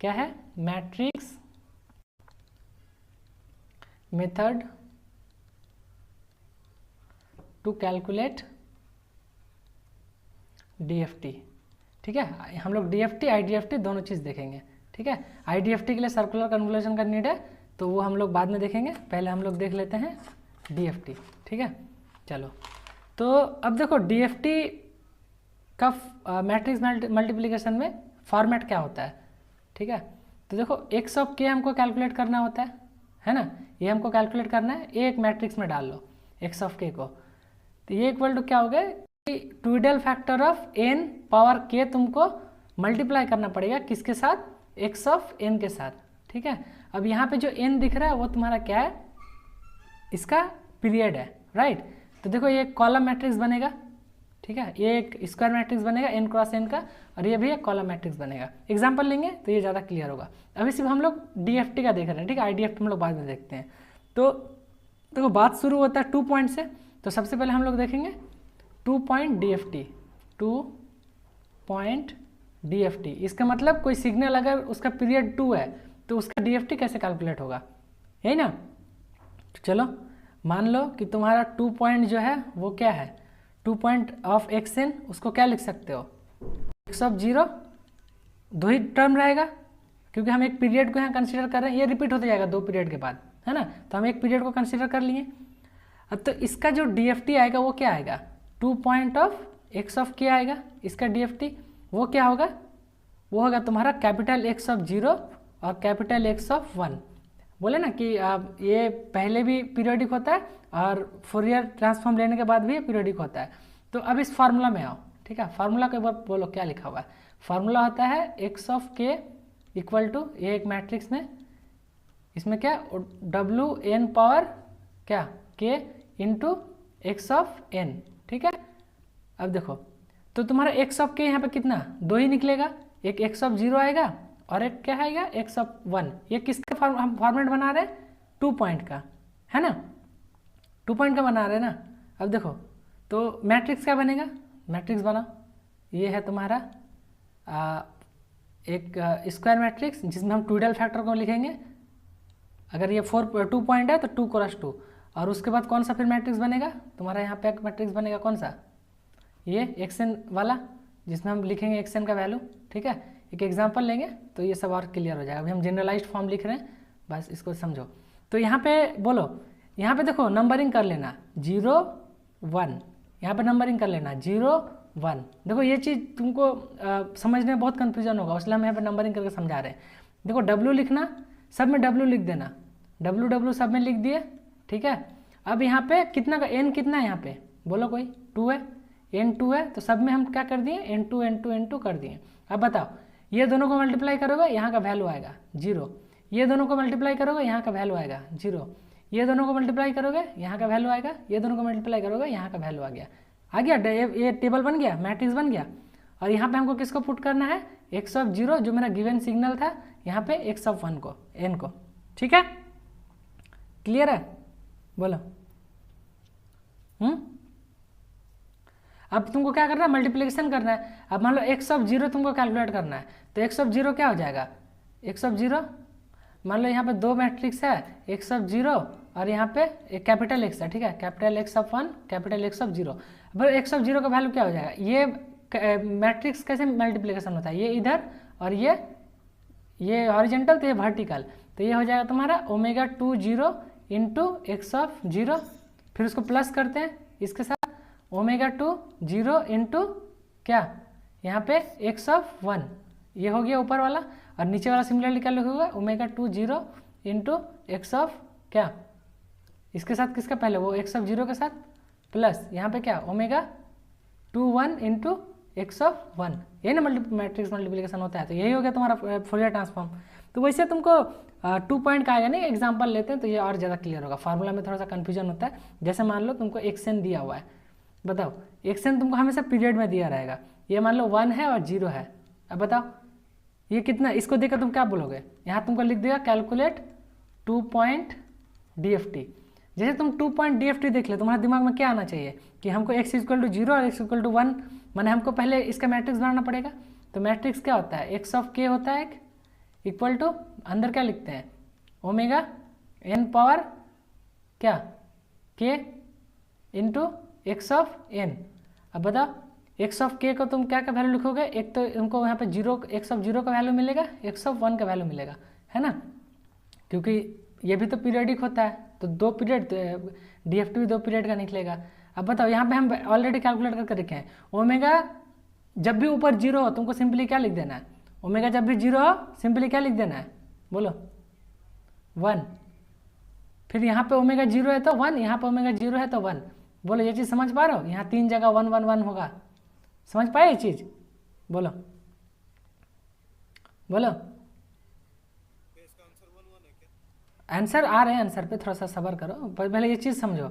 क्या है, matrix method to calculate DFT. ठीक है, हम लोग डीएफटी आईडीएफटी दोनों चीज़ देखेंगे। ठीक है, आईडीएफटी के लिए सर्कुलर कन्वोल्यूशन का नीड है, तो वो हम लोग बाद में देखेंगे, पहले हम लोग देख लेते हैं डीएफटी। ठीक है, चलो तो अब देखो डीएफटी का मैट्रिक्स मल्टीप्लिकेशन में फॉर्मेट क्या होता है। ठीक है, तो देखो एक्स ऑफ के हमको कैलकुलेट करना होता है ना, ये हमको कैलकुलेट करना है, एक मैट्रिक्स में डाल लो एक्स ऑफ के को, तो ये इक्वल टू क्या हो गया, ट्विडल फैक्टर ऑफ एन पावर के तुमको मल्टीप्लाई करना पड़ेगा किसके साथ, एक्स ऑफ एन के साथ। ठीक है, अब यहाँ पे जो एन दिख रहा है वो तुम्हारा क्या है, इसका पीरियड है, राइट। तो देखो ये कॉलम मैट्रिक्स बनेगा। ठीक है, ये एक स्क्वायर मैट्रिक्स बनेगा एन क्रॉस एन का, और ये भी एक कॉलम मैट्रिक्स बनेगा। एग्जाम्पल लेंगे तो ये ज़्यादा क्लियर होगा। अभी सिर्फ हम लोग डीएफटी का देख रहे हैं। ठीक है, आईडीएफटी हम लोग बाद में देखते हैं। तो देखो बात शुरू होता है 2 पॉइंट से, तो सबसे पहले हम लोग देखेंगे 2 पॉइंट डीएफटी। 2 पॉइंट डीएफटी, इसका मतलब कोई सिग्नल अगर उसका पीरियड 2 है तो उसका डीएफटी कैसे कैलकुलेट होगा, यही ना। तो चलो मान लो कि तुम्हारा 2 पॉइंट जो है वो क्या है, 2 पॉइंट ऑफ एक्स एन, उसको क्या लिख सकते हो, एक्स ऑफ 0, 2 ही टर्म रहेगा क्योंकि हम एक पीरियड को यहाँ कंसीडर कर रहे हैं, ये रिपीट होते जाएगा 2 पीरियड के बाद, है ना, तो हम एक पीरियड को कंसीडर कर लिए। अब तो इसका जो डीएफटी आएगा वो क्या आएगा, 2 पॉइंट ऑफ एक्स ऑफ के आएगा, इसका डीएफटी वो क्या होगा, वो होगा तुम्हारा कैपिटल एक्स ऑफ 0 और कैपिटल एक्स ऑफ 1। बोले ना कि ये पहले भी पीरियोडिक होता है और फोरियर ट्रांसफॉर्म लेने के बाद भी ये पीरियोडिक होता है। तो अब इस फार्मूला में आओ। ठीक है, फार्मूला के बाद बोलो क्या लिखा हुआ है। फार्मूला होता है एक्स ऑफ के इक्वल टू, ये एक मैट्रिक्स में, इसमें क्या डब्ल्यू एन पावर क्या के इंटू एक्स ऑफ एन। ठीक है, अब देखो तो तुम्हारा एक्स ऑफ के यहाँ पे कितना, 2 ही निकलेगा, एक एक्स ऑफ 0 आएगा और एक क्या आएगा एक्स ऑफ 1। ये किसका हम फॉर्मेट बना रहे हैं, 2 पॉइंट का, है ना, 2 पॉइंट का बना रहे हैं ना। अब देखो तो मैट्रिक्स क्या बनेगा, मैट्रिक्स बना, ये है तुम्हारा एक स्क्वायर मैट्रिक्स जिसमें हम ट्विडल फैक्टर को लिखेंगे। अगर ये 2 पॉइंट है तो 2 क्रॉस 2, और उसके बाद कौन सा फिर मैट्रिक्स बनेगा तुम्हारा, यहाँ पे एक मैट्रिक्स बनेगा कौन सा, ये एक्स एन वाला, जिसमें हम लिखेंगे एक्स एन का वैल्यू। ठीक है, एक एग्जांपल लेंगे तो ये सब और क्लियर हो जाएगा। अभी हम जनरलाइज्ड फॉर्म लिख रहे हैं, बस इसको समझो। तो यहाँ पे बोलो, यहाँ पे देखो नंबरिंग कर लेना 0 1, यहाँ पे नंबरिंग कर लेना 0 1। देखो ये चीज़ तुमको समझने में बहुत कन्फ्यूजन होगा, इसलिए हम यहाँ पे नंबरिंग करके समझा रहे हैं। देखो W लिखना, सब में W लिख देना, W सब में लिख दिए। ठीक है, अब यहाँ पे कितना का n कितना है, यहाँ पे बोलो कोई 2 है, n2 है, तो सब में हम क्या कर दिए n2 कर दिए। अब बताओ ये दोनों को मल्टीप्लाई करोगे यहाँ का वैल्यू आएगा 0, ये दोनों को मल्टीप्लाई करोगे यहाँ का वैल्यू आएगा 0, ये दोनों को मल्टीप्लाई करोगे यहाँ का वैल्यू आएगा, ये दोनों को मल्टीप्लाई करोगे यहाँ का वैल्यू आ गया, ये टेबल बन गया, मैट्रिक्स बन गया। और यहाँ पे हमको किसको पुट करना है, एक्स ऑफ 0 जो मेरा गिवन सिग्नल था, यहाँ पे एक्स ऑफ 1 को, n को। ठीक है, क्लियर है, बोलो। अब तुमको क्या करना है, मल्टीप्लिकेशन करना है। अब मान लो एक्स ऑफ 0 तुमको कैलकुलेट करना है, तो एक्स ऑफ 0 क्या हो जाएगा, एक्स ऑफ 0 मान लो यहाँ पे 2 मैट्रिक्स है, एक्स ऑफ 0 और यहाँ पे एक कैपिटल एक्स है। ठीक है, capital x of 1, capital x of 0। अब एक्स ऑफ 0 का वैल्यू क्या हो जाएगा, ये मैट्रिक्स कैसे मल्टीप्लिकेशन होता है, ये इधर और ये हॉरिजेंटल, तो ये वर्टिकल, तो ये हो जाएगा तुम्हारा ओमेगा 2 0 इंटू एक्स ऑफ 0, फिर उसको प्लस करते हैं इसके साथ ओमेगा 2 0 इंटू क्या, यहाँ पे एक्स ऑफ 1, ये हो गया ऊपर वाला, और नीचे वाला सिमिलरली क्या लिखोगे, ओमेगा 2 0 इंटू एक्स ऑफ क्या, इसके साथ किसका पहले, वो एक्स ऑफ 0 के साथ प्लस यहाँ पे क्या ओमेगा 2 1 इंटू एक्स ऑफ 1। यही ना मैट्रिक्स मल्टीप्लिकेशन होता है, तो यही हो गया तुम्हारा फोरियर ट्रांसफॉर्म। तो वैसे तुमको 2 पॉइंट का आएगा नहीं, एग्जाम्पल लेते हैं तो ये और ज़्यादा क्लियर होगा। फार्मूला में थोड़ा सा कन्फ्यूजन होता है। जैसे मान लो तुमको एक्स एन दिया हुआ है, बताओ एक्स एन तुमको हमेशा पीरियड में दिया रहेगा, ये मान लो 1 है और 0 है। अब बताओ ये कितना, इसको देखकर तुम क्या बोलोगे, यहाँ तुमको लिख देगा कैलकुलेट 2 पॉइंट DFT। जैसे तुम 2 पॉइंट DFT देख ले, तुम्हारे दिमाग में क्या आना चाहिए कि हमको x इक्वल टू 0 और x इक्वल टू 1, माने हमको पहले इसका मैट्रिक्स बनाना पड़ेगा। तो मैट्रिक्स क्या होता है, एक्स ऑफ के होता है, इक्वल टू अंदर क्या लिखते हैं, ओमेगा एन पावर क्या के इंटू एक्स ऑफ एन। अब बताओ एक्स ऑफ के को तुम क्या का वैल्यू लिखोगे, एक तो तुमको यहाँ पे जीरो, एक्स ऑफ जीरो का वैल्यू मिलेगा, एक्स ऑफ वन का वैल्यू मिलेगा, है ना, क्योंकि ये भी तो पीरियडिक होता है, तो 2 पीरियड, डीएफटी भी 2 पीरियड का निकलेगा। अब बताओ यहाँ पे हम ऑलरेडी कैलकुलेट करके रखे हैं, ओमेगा जब भी ऊपर जीरो हो तुमको सिंपली क्या लिख देना है, ओमेगा जब भी जीरो हो सिंपली क्या लिख देना है, बोलो 1। फिर यहाँ पे ओमेगा जीरो है तो 1, यहाँ पे ओमेगा जीरो है तो 1। बोलो ये चीज़ समझ पा रहे हो, यहाँ 3 जगह 1 1 1 होगा, समझ पाए ये चीज़, बोलो बोलो। आंसर आ रहे हैं, आंसर पे थोड़ा सा सब्र करो, पहले ये चीज़ समझो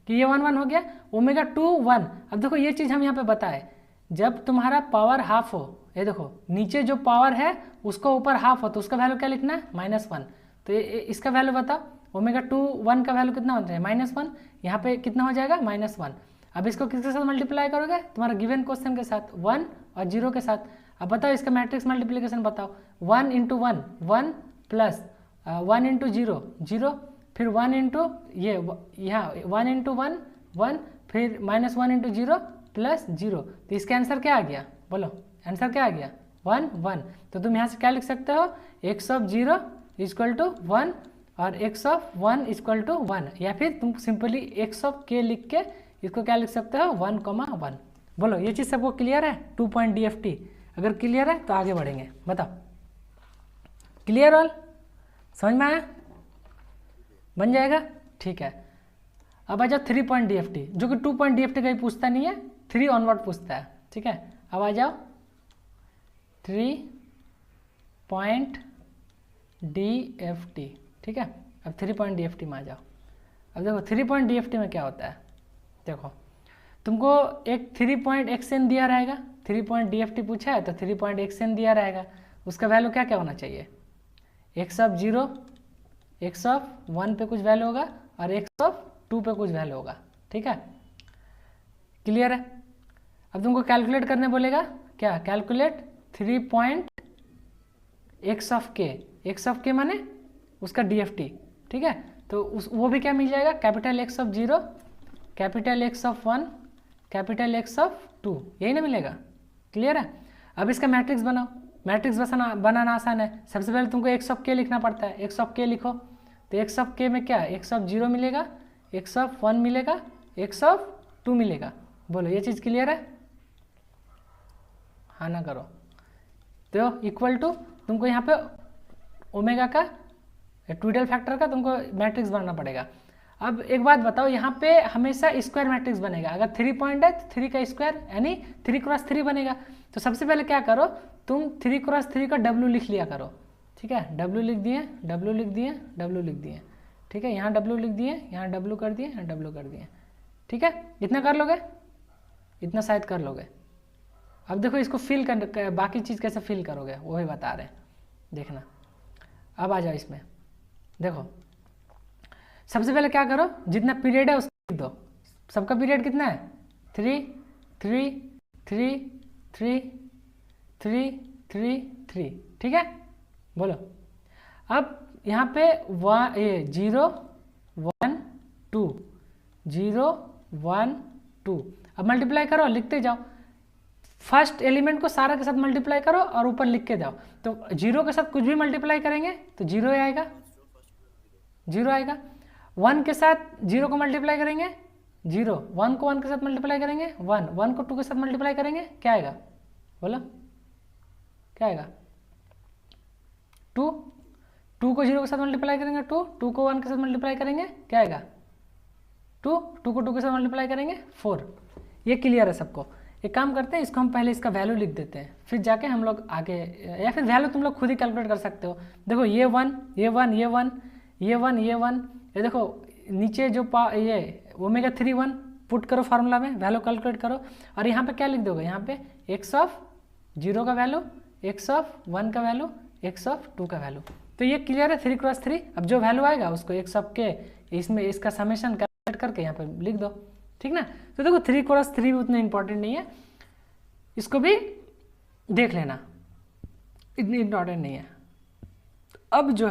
कि ये 1 1 हो गया, ओमेगा 2 1। अब देखो ये चीज़ हम यहाँ पे बताए, जब तुम्हारा पावर हाफ हो, ये देखो नीचे जो पावर है उसको ऊपर हाफ हो तो उसका वैल्यू क्या लिखना है, -1। तो इसका वैल्यू बताओ, ओमेगा 2 1 का वैल्यू कितना होता है, -1, यहाँ पे कितना हो जाएगा, -1। अब इसको किसके साथ मल्टीप्लाई करोगे, तुम्हारा गिवन क्वेश्चन के साथ, 1 और 0 के साथ। अब बताओ इसका मैट्रिक्स मल्टीप्लीकेशन बताओ, 1 × 1 1 प्लस 1 × 0 0, फिर 1 इंटू ये यहाँ 1 × 1 1, फिर -1 × 0 प्लस 0। तो इसका आंसर क्या आ गया, बोलो आंसर क्या आ गया, 1 1। तो तुम यहाँ से क्या लिख सकते हो, x ऑफ 0 इक्वल टू 1 और x ऑफ 1 इक्वल टू 1, या फिर तुम सिंपली x ऑफ k लिख के इसको क्या लिख सकते हो, 1, 1। बोलो ये चीज़ सबको क्लियर है, 2 पॉइंट DFT। अगर क्लियर है तो आगे बढ़ेंगे, बताओ क्लियर ऑल, समझ में आया, बन जाएगा, ठीक है। अब आ जाओ 3 पॉइंट DFT, जो कि 2 पॉइंट DFT कहीं पूछता नहीं है, 3 ऑनवर्ड पूछता है, ठीक है। अब आ जाओ 3 पॉइंट DFT, ठीक है। अब 3 पॉइंट DFT में आ जाओ। अब देखो 3 पॉइंट DFT में क्या होता है, देखो तुमको एक 3 पॉइंट XN दिया रहेगा, 3 पॉइंट DFT पूछा है तो 3 पॉइंट XN दिया रहेगा, उसका वैल्यू क्या क्या होना चाहिए, x ऑफ 0, x ऑफ 1 पे कुछ वैल्यू होगा और x ऑफ 2 पे कुछ वैल्यू होगा, ठीक है, क्लियर है। अब तुमको कैलकुलेट करने बोलेगा, क्या calculate 3 point x of k माने उसका DFT, ठीक है। तो वो भी क्या मिल जाएगा, capital X of 0, capital X of 1, capital X of 2, यही ना मिलेगा, क्लियर है। अब इसका मैट्रिक्स बनाओ, मैट्रिक्स बनाना आसान है। सबसे पहले तुमको x ऑफ k लिखना पड़ता है, x ऑफ k लिखो, तो x ऑफ k में क्या, x ऑफ 0 मिलेगा, x ऑफ 1 मिलेगा, x ऑफ 2 मिलेगा। बोलो ये चीज़ क्लियर है, हाँ ना करो। तो इक्वल टू तुमको यहाँ पे ओमेगा का ट्विडल फैक्टर का तुमको मैट्रिक्स बनाना पड़ेगा। अब एक बात बताओ, यहाँ पे हमेशा स्क्वायर मैट्रिक्स बनेगा, अगर 3 पॉइंट है तो 3 का स्क्वायर यानी 3 × 3 बनेगा। तो सबसे पहले क्या करो, तुम 3 × 3 का W लिख लिया करो, ठीक है, W लिख दिए, W लिख दिए, W लिख दिए, ठीक है, यहाँ W लिख दिए, यहाँ W कर दिए, यहाँ W कर दिए, ठीक है, इतना कर लोगे, इतना शायद कर लोगे। अब देखो इसको फिल कर, बाकी चीज़ कैसे फिल करोगे वो भी बता रहे हैं, देखना। अब आ जाओ इसमें, देखो सबसे पहले क्या करो, जितना पीरियड है उसको लिख दो, सबका पीरियड कितना है, 3 3 3 3 3 3 3, ठीक है। बोलो अब यहाँ पे 0 1 2 0 1 2, अब मल्टीप्लाई करो, लिखते जाओ, फर्स्ट एलिमेंट को सारा के साथ मल्टीप्लाई करो और ऊपर लिख के जाओ। तो 0 के साथ कुछ भी मल्टीप्लाई करेंगे तो 0 आएगा, 0 आएगा। 1 के साथ 0 को मल्टीप्लाई करेंगे 0, 1 को 1 के साथ मल्टीप्लाई करेंगे 1, 1 को 2 के साथ मल्टीप्लाई करेंगे क्या आएगा, बोलो क्या आएगा, 2, 2 को 0 के साथ मल्टीप्लाई करेंगे 2, 2 को 1 के साथ मल्टीप्लाई करेंगे क्या आएगा, 2, 2 को 2 के साथ मल्टीप्लाई करेंगे 4। ये क्लियर है सबको। एक काम करते हैं, इसको हम पहले इसका वैल्यू लिख देते हैं, फिर जाके हम लोग आगे, या फिर वैल्यू तुम लोग खुद ही कैलकुलेट कर सकते हो। देखो ये 1 ये 1 ये 1 ये 1 ये 1, ये देखो नीचे जो ये ओमेगा 3 1 पुट करो फार्मूला में, वैल्यू कैलकुलेट करो, और यहाँ पे क्या लिख दोगे, यहाँ पे x ऑफ 0 का वैल्यू, x ऑफ 1 का वैल्यू, x ऑफ 2 का वैल्यू। तो ये क्लियर है 3 × 3। अब जो वैल्यू आएगा उसको x ऑफ k इसमें इसका समेशन कैलकुलेट करके यहाँ पे लिख दो, ठीक ना। तो देखो 3 × 3 भी उतना इंपॉर्टेंट नहीं है, इसको भी देख लेना, इतनी इंपॉर्टेंट नहीं है, अब जो